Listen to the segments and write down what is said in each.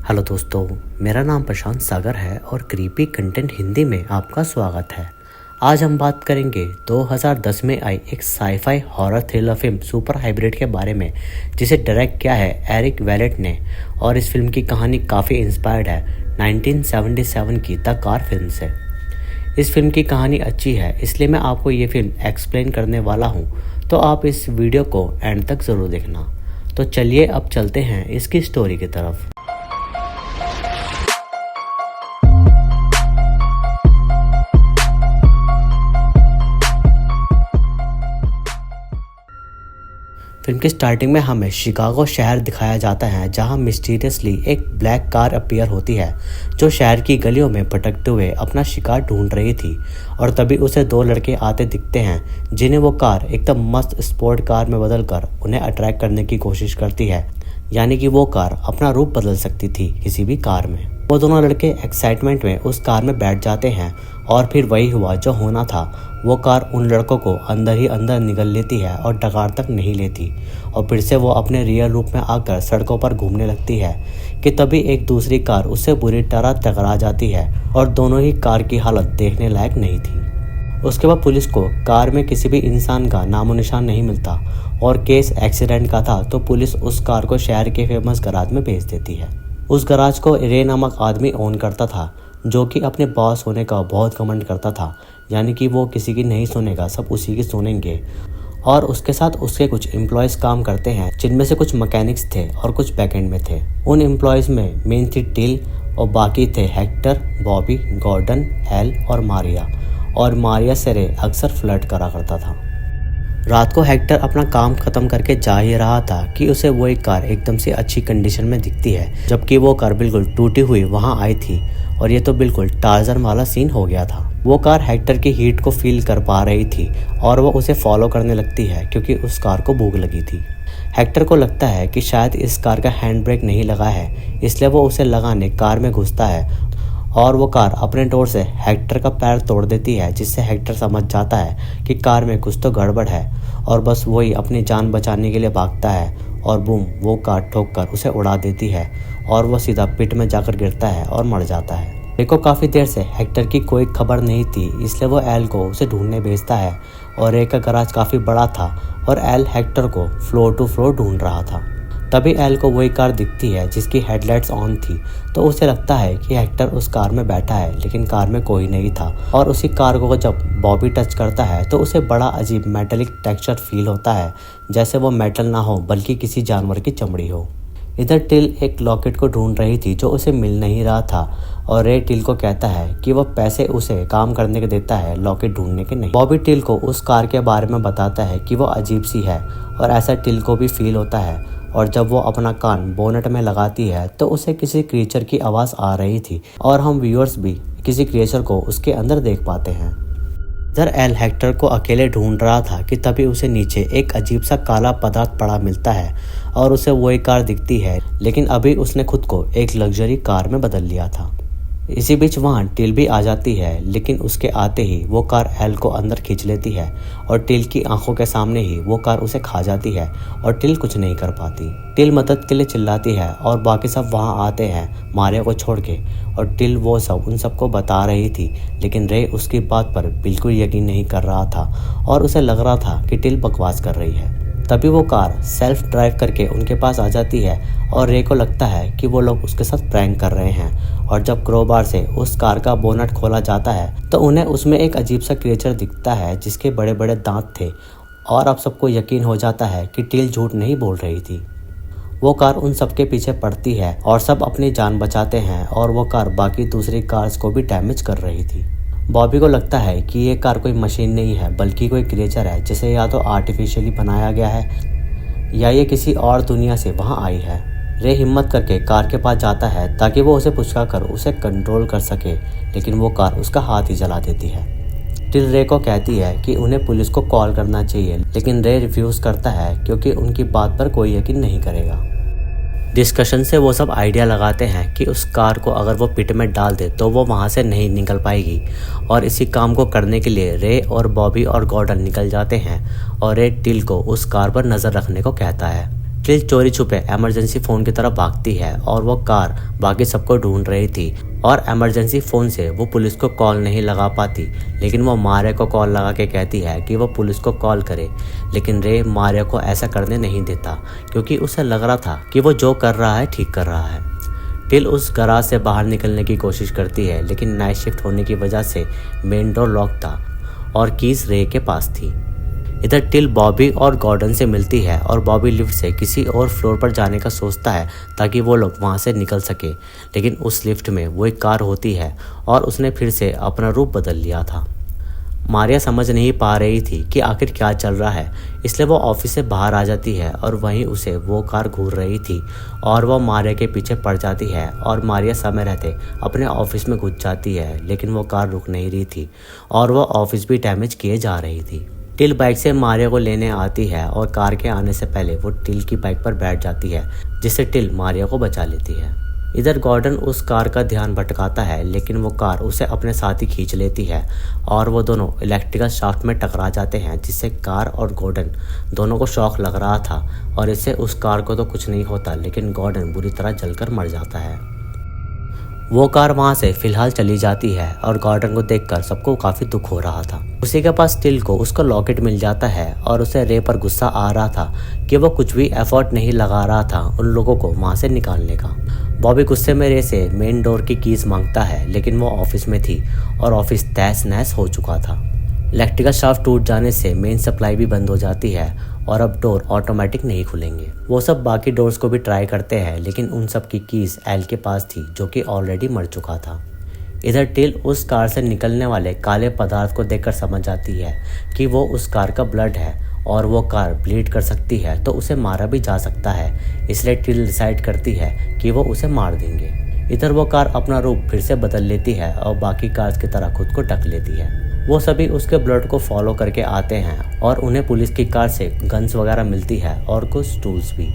Hello दोस्तों, मेरा नाम प्रशांत सागर है और क्रीपी कंटेंट हिंदी में आपका स्वागत है। आज हम बात करेंगे 2010 में आई एक sci fi horror thriller film super hybrid के बारे में, जिसे डायरेक्ट किया है एरिक वैलेट ने। और इस फिल्म की कहानी काफ़ी इंस्पायर्ड है 1977 की द कार फिल्म से। इस फिल्म की कहानी अच्छी है, इसलिए मैं आपको ये फिल्म एक्सप्लेन करने वाला हूँ, तो आप इस वीडियो को एंड तक ज़रूर देखना। तो चलिए अब चलते हैं इसकी स्टोरी की तरफ। फिल्म की स्टार्टिंग में हमें शिकागो शहर दिखाया जाता है, जहां मिस्टीरियसली एक ब्लैक कार अपीयर होती है जो शहर की गलियों में भटकते हुए अपना शिकार ढूंढ रही थी। और तभी उसे दो लड़के आते दिखते हैं, जिन्हें वो कार एकदम मस्त स्पोर्ट कार में बदलकर उन्हें अट्रैक्ट करने की कोशिश करती है। यानी कि वो कार अपना रूप बदल सकती थी किसी भी कार में। वो दोनों लड़के एक्साइटमेंट में उस कार में बैठ जाते हैं और फिर वही हुआ जो होना था। वो कार उन लड़कों को अंदर ही अंदर निगल लेती है और डकार तक नहीं लेती, और फिर से वो अपने रियल रूप में आकर सड़कों पर घूमने लगती है कि तभी एक दूसरी कार उससे बुरी तरह टकरा जाती है और दोनों ही कार की हालत देखने लायक नहीं थी। उसके बाद पुलिस को कार में किसी भी इंसान का नामो निशान नहीं मिलता और केस एक्सीडेंट का था, तो पुलिस उस कार को शहर के फेमस गराज में भेज देती है। उस गराज को रे नामक आदमी ओन करता था, जो कि अपने बॉस होने का बहुत घमंड करता था। यानी कि वो किसी की नहीं सुनेगा, सब उसी की सुनेंगे। और उसके साथ उसके कुछ एम्प्लॉयज काम करते हैं, जिनमें से कुछ मैकेनिक्स थे और कुछ बैकएंड में थे। उन एम्प्लॉयज में मेन थी टिल और बाकी थे हेक्टर, बॉबी, गॉर्डन, एल और मारिया। और मारिया से रे अक्सर फ्लर्ट करा करता था। रात को हेक्टर अपना काम खत्म करके जा ही रहा था कि उसे वो एक कार एकदम से अच्छी कंडीशन में दिखती है, जबकि वो कार बिल्कुल टूटी हुई वहां आई थी। और ये तो बिल्कुल टार्जन वाला सीन हो गया था। वो कार हेक्टर की हीट को फील कर पा रही थी और वो उसे फॉलो करने लगती है, क्योंकि उस कार को भूख लगी थी। हेक्टर को लगता है कि शायद इस कार का हैंड ब्रेक नहीं लगा है, इसलिए वो उसे लगाने कार में घुसता है और वो कार अपने डोर से हेक्टर का पैर तोड़ देती है, जिससे हेक्टर समझ जाता है कि कार में कुछ तो गड़बड़ है और बस वही अपनी जान बचाने के लिए भागता है। और बूम, वो कार ठोक कर उसे उड़ा देती है और वो सीधा पिट में जाकर गिरता है और मर जाता है। रे को काफ़ी देर से हेक्टर की कोई खबर नहीं थी, इसलिए वो एल को उसे ढूंढने भेजता है। और रे का गराज काफ़ी बड़ा था और एल हेक्टर को फ्लोर टू फ्लोर ढूंढ रहा था। तभी एल को वही कार दिखती है जिसकी हेडलाइट्स ऑन थी, तो उसे लगता है कि हेक्टर उस कार में बैठा है, लेकिन कार में कोई नहीं था। और उसी कार को जब बॉबी टच करता है तो उसे बड़ा अजीब मेटालिक टेक्सचर फील होता है, जैसे वो मेटल ना हो बल्कि किसी जानवर की चमड़ी हो। इधर टिल एक लॉकेट को ढूंढ रही थी जो उसे मिल नहीं रहा था, और रे टिल को कहता है कि वह पैसे उसे काम करने के देता है, लॉकेट ढूंढने के नहीं। बॉबी टिल को उस कार के बारे में बताता है कि वो अजीब सी है, और ऐसा टिल को भी फील होता है। और जब वो अपना कान बोनेट में लगाती है तो उसे किसी क्रिएचर की आवाज़ आ रही थी, और हम व्यूअर्स भी किसी क्रिएचर को उसके अंदर देख पाते हैं। इधर एल हेक्टर को अकेले ढूंढ रहा था कि तभी उसे नीचे एक अजीब सा काला पदार्थ पड़ा मिलता है और उसे वही कार दिखती है, लेकिन अभी उसने खुद को एक लग्जरी कार में बदल लिया था। इसी बीच वहाँ टिल भी आ जाती है, लेकिन उसके आते ही वो कार एल को अंदर खींच लेती है और टिल की आंखों के सामने ही वो कार उसे खा जाती है और टिल कुछ नहीं कर पाती। टिल मदद के लिए चिल्लाती है और बाकी सब वहाँ आते हैं मारिया को छोड़ के, और टिल वो सब उन सबको बता रही थी, लेकिन रे उसकी बात पर बिल्कुल यकीन नहीं कर रहा था और उसे लग रहा था कि टिल बकवास कर रही है। तभी वो कार सेल्फ ड्राइव करके उनके पास आ जाती है और रे को लगता है कि वो लोग उसके साथ प्रैंक कर रहे हैं। और जब क्रोबार से उस कार का बोनट खोला जाता है तो उन्हें उसमें एक अजीब सा क्रिएचर दिखता है जिसके बड़े बड़े दांत थे, और अब सबको यकीन हो जाता है कि टिल झूठ नहीं बोल रही थी। वो कार उन सबके पीछे पड़ती है और सब अपनी जान बचाते हैं, और वो कार बाकी दूसरी कार्स को भी डैमेज कर रही थी। बॉबी को लगता है कि ये कार कोई मशीन नहीं है बल्कि कोई क्रिएचर है, जिसे या तो आर्टिफिशियली बनाया गया है या ये किसी और दुनिया से वहाँ आई है। रे हिम्मत करके कार के पास जाता है ताकि वो उसे पुचका कर उसे कंट्रोल कर सके, लेकिन वो कार उसका हाथ ही जला देती है। टिल रे को कहती है कि उन्हें पुलिस को कॉल करना चाहिए, लेकिन रे रिफ्यूज़ करता है क्योंकि उनकी बात पर कोई यकीन नहीं करेगा। डिस्कशन से वो सब आइडिया लगाते हैं कि उस कार को अगर वो पिट में डाल दे तो वो वहाँ से नहीं निकल पाएगी, और इसी काम को करने के लिए रे और बॉबी और गॉर्डन निकल जाते हैं और रे टिल को उस कार पर नज़र रखने को कहता है। टिल चोरी छुपे इमरजेंसी फोन की तरफ भागती है और वो कार बाकी सबको ढूंढ रही थी और इमरजेंसी फोन से वो पुलिस को कॉल नहीं लगा पाती, लेकिन वो मारिया को कॉल लगा के कहती है कि वो पुलिस को कॉल करे। लेकिन रे मारिया को ऐसा करने नहीं देता क्योंकि उसे लग रहा था कि वो जो कर रहा है ठीक कर रहा है। टिल उस गराज से बाहर निकलने की कोशिश करती है, लेकिन नाइट शिफ्ट होने की वजह से मेन डोर लॉक था और कीज रे के पास थी। इधर टिल बॉबी और गॉर्डन से मिलती है और बॉबी लिफ्ट से किसी और फ्लोर पर जाने का सोचता है ताकि वो लोग वहाँ से निकल सके, लेकिन उस लिफ्ट में वो एक कार होती है और उसने फिर से अपना रूप बदल लिया था। मारिया समझ नहीं पा रही थी कि आखिर क्या चल रहा है, इसलिए वो ऑफिस से बाहर आ जाती है और वहीं उसे वो कार घूर रही थी और वो मारिया के पीछे पड़ जाती है और मारिया समय रहते अपने ऑफिस में घुस जाती है, लेकिन वो कार रुक नहीं रही थी और वो ऑफिस भी डैमेज किए जा रही थी। टिल बाइक से मारिया को लेने आती है और कार के आने से पहले वो टिल की बाइक पर बैठ जाती है, जिससे टिल मारिया को बचा लेती है। इधर गॉर्डन उस कार का ध्यान भटकाता है, लेकिन वो कार उसे अपने साथ ही खींच लेती है और वो दोनों इलेक्ट्रिकल शाफ्ट में टकरा जाते हैं, जिससे कार और गॉर्डन दोनों को शॉक लग रहा था और इससे उस कार को तो कुछ नहीं होता, लेकिन गॉर्डन बुरी तरह जलकर मर जाता है। वो कार वहाँ से फिलहाल चली जाती है और गॉर्डन को देखकर सबको काफी दुख हो रहा था। उसी के पास टिल को उसका लॉकेट मिल जाता है और उसे रे पर गुस्सा आ रहा था कि वो कुछ भी एफर्ट नहीं लगा रहा था उन लोगों को वहाँ से निकालने का। बॉबी गुस्से में रे से मेन डोर की कीज मांगता है, लेकिन वो ऑफिस में थी और ऑफिस तहस नहस हो चुका था। इलेक्ट्रिकल शाफ्ट टूट जाने से मेन सप्लाई भी बंद हो जाती है और अब डोर ऑटोमेटिक नहीं खुलेंगे। वो सब बाकी डोर्स को भी ट्राई करते हैं, लेकिन उन सब की कीज एल के पास थी जो कि ऑलरेडी मर चुका था। इधर टिल उस कार से निकलने वाले काले पदार्थ को देखकर समझ जाती है कि वो उस कार का ब्लड है और वो कार ब्लीड कर सकती है तो उसे मारा भी जा सकता है, इसलिए टिल डिसाइड करती है कि वो उसे मार देंगे। इधर वो कार अपना रूप फिर से बदल लेती है और बाकी कार्स की तरह खुद को ढक लेती है। वो सभी उसके ब्लड को फॉलो करके आते हैं और उन्हें पुलिस की कार से गन्स वगैरह मिलती है और कुछ टूल्स भी।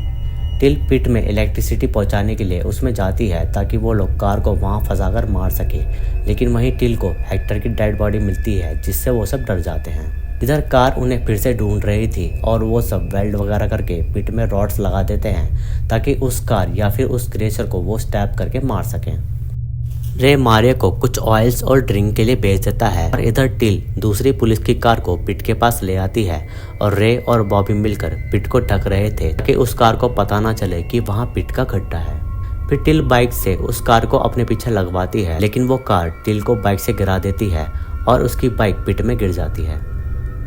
टिल पिट में इलेक्ट्रिसिटी पहुंचाने के लिए उसमें जाती है ताकि वो लोग कार को वहां फंसाकर मार सके, लेकिन वहीं टिल को हेक्टर की डेड बॉडी मिलती है, जिससे वो सब डर जाते हैं। इधर कार उन्हें फिर से ढूंढ रही थी और वो सब वेल्ड वगैरह करके पिट में रॉड्स लगा देते हैं ताकि उस कार या फिर उस क्रेचर को वो स्टैप करके मार सकें। रे मारिया को कुछ ऑयल्स और ड्रिंक के लिए भेज देता है और इधर टिल दूसरी पुलिस की कार को पिट के पास ले आती है और रे और बॉबी मिलकर पिट को ढक रहे थे ताकि उस कार को पता ना चले कि वहाँ पिट का गड्ढा है। फिर टिल बाइक से उस कार को अपने पीछे लगवाती है, लेकिन वो कार टिल को बाइक से गिरा देती है और उसकी बाइक पिट में गिर जाती है।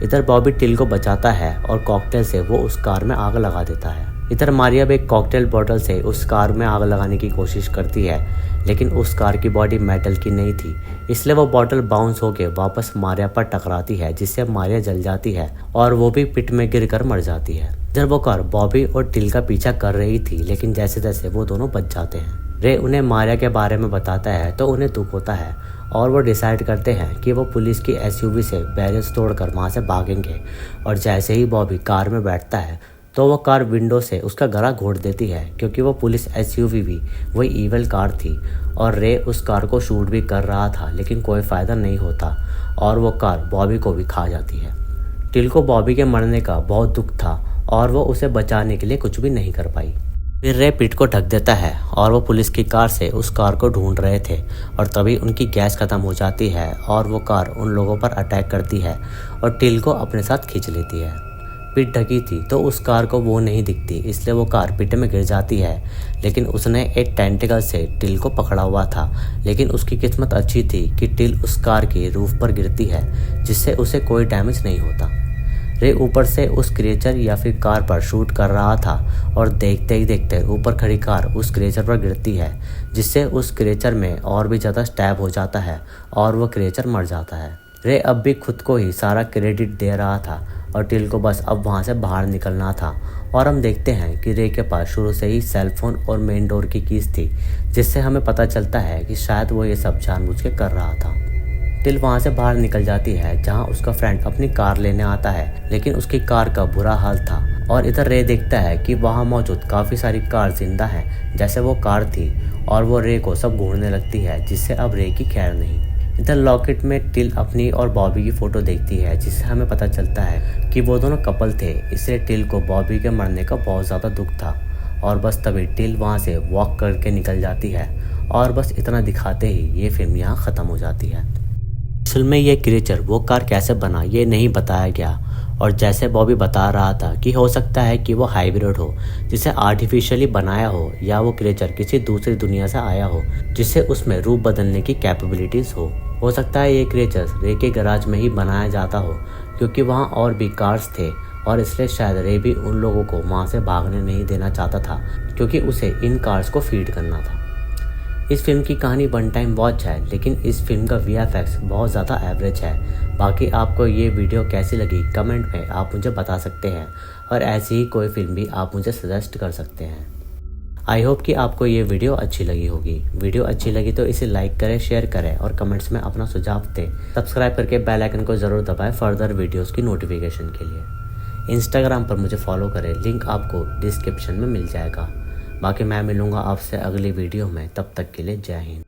इधर बॉबी टिल को बचाता है और कॉकटेल से वो उस कार में आग लगा देता है। इधर मारिया भी एक कॉकटेल बोतल से उस कार में आग लगाने की कोशिश करती है, लेकिन उस कार की बॉडी मेटल की नहीं थी, इसलिए वो बोतल बाउंस होकर वापस मारिया पर टकराती है, जिससे मारिया जल जाती है और वो भी पिट में गिरकर मर जाती है। इधर वो कार बॉबी और टिल का पीछा कर रही थी, लेकिन जैसे जैसे वो दोनों बच जाते हैं। रे उन्हें मारिया के बारे में बताता है तो उन्हें दुख होता है और वो डिसाइड करते हैं कि वो पुलिस की एसयूवी से बैरियर्स तोड़कर वहाँ से भागेंगे। और जैसे ही बॉबी कार में बैठता है तो वो कार विंडो से उसका गला घोट देती है, क्योंकि वो पुलिस एसयूवी भी वही ईवल कार थी और रे उस कार को शूट भी कर रहा था, लेकिन कोई फ़ायदा नहीं होता और वो कार बॉबी को भी खा जाती है। टिल को बॉबी के मरने का बहुत दुख था और वो उसे बचाने के लिए कुछ भी नहीं कर पाई। फिर रे पिट को ढक देता है और वो पुलिस की कार से उस कार को ढूंढ रहे थे और तभी उनकी गैस खत्म हो जाती है और वो कार उन लोगों पर अटैक करती है और टिल को अपने साथ खींच लेती है। पिट ढकी थी तो उस कार को वो नहीं दिखती, इसलिए वो कार पिट में गिर जाती है, लेकिन उसने एक टेंटिकल से टिल को पकड़ा हुआ था। लेकिन उसकी किस्मत अच्छी थी कि टिल उस कार की रूफ पर गिरती है, जिससे उसे कोई डैमेज नहीं होता। रे ऊपर से उस क्रिएचर या फिर कार पर शूट कर रहा था और देखते ही देखते ऊपर खड़ी कार उस क्रिएचर पर गिरती है, जिससे उस क्रिएचर में और भी ज़्यादा स्टैब हो जाता है और वो क्रिएचर मर जाता है। रे अब भी खुद को ही सारा क्रेडिट दे रहा था और टिल को बस अब वहाँ से बाहर निकलना था और हम देखते हैं कि रे के पास शुरू से ही सेलफोन और मेन डोर की कीज थी, जिससे हमें पता चलता है कि शायद वो ये सब जानबूझ के कर रहा था। टिल वहाँ से बाहर निकल जाती है जहाँ उसका फ्रेंड अपनी कार लेने आता है, लेकिन उसकी कार का बुरा हाल था और इधर रे देखता है कि वहाँ मौजूद काफ़ी सारी कार जिंदा हैं जैसे वो कार थी और वो रे को सब घूरने लगती है, जिससे अब रे की खैर नहीं। इधर लॉकेट में टिल अपनी और बॉबी की फ़ोटो देखती है, जिससे हमें पता चलता है कि वो दोनों कपल थे। इसलिए टिल को बॉबी के मरने का बहुत ज़्यादा दुख था और बस तभी टिल वहाँ से वॉक करके निकल जाती है और बस इतना दिखाते ही ये फिल्म यहाँ ख़त्म हो जाती है। असल में ये क्रिएचर वो कार कैसे बना ये नहीं बताया गया, और जैसे बॉबी बता रहा था कि हो सकता है कि वो हाइब्रिड हो, जिसे आर्टिफिशियली बनाया हो, या वो क्रिएचर किसी दूसरी दुनिया से आया हो जिससे उसमें रूप बदलने की कैपेबिलिटीज़ हो सकता है ये क्रिएचर रे के गैराज में ही बनाया जाता हो, क्योंकि वहाँ और भी कार्स थे और इसलिए शायद रे भी उन लोगों को वहाँ से भागने नहीं देना चाहता था, क्योंकि उसे इन कार्स को फीड करना था। इस फिल्म की कहानी वन टाइम वॉच है, लेकिन इस फिल्म का VFX बहुत ज़्यादा एवरेज है। बाकी आपको ये वीडियो कैसी लगी कमेंट में आप मुझे बता सकते हैं, और ऐसी ही कोई फिल्म भी आप मुझे सजेस्ट कर सकते हैं। आई होप कि आपको ये वीडियो अच्छी लगी होगी। वीडियो अच्छी लगी तो इसे लाइक करें, शेयर करें और कमेंट्स में अपना सुझाव दें। सब्सक्राइब करके बेल आइकन को ज़रूर दबाएं फर्दर वीडियोज़ की नोटिफिकेशन के लिए। इंस्टाग्राम पर मुझे फॉलो करें, लिंक आपको डिस्क्रिप्शन में मिल जाएगा। बाकी मैं मिलूँगा आपसे अगली वीडियो में, तब तक के लिए जय हिंद।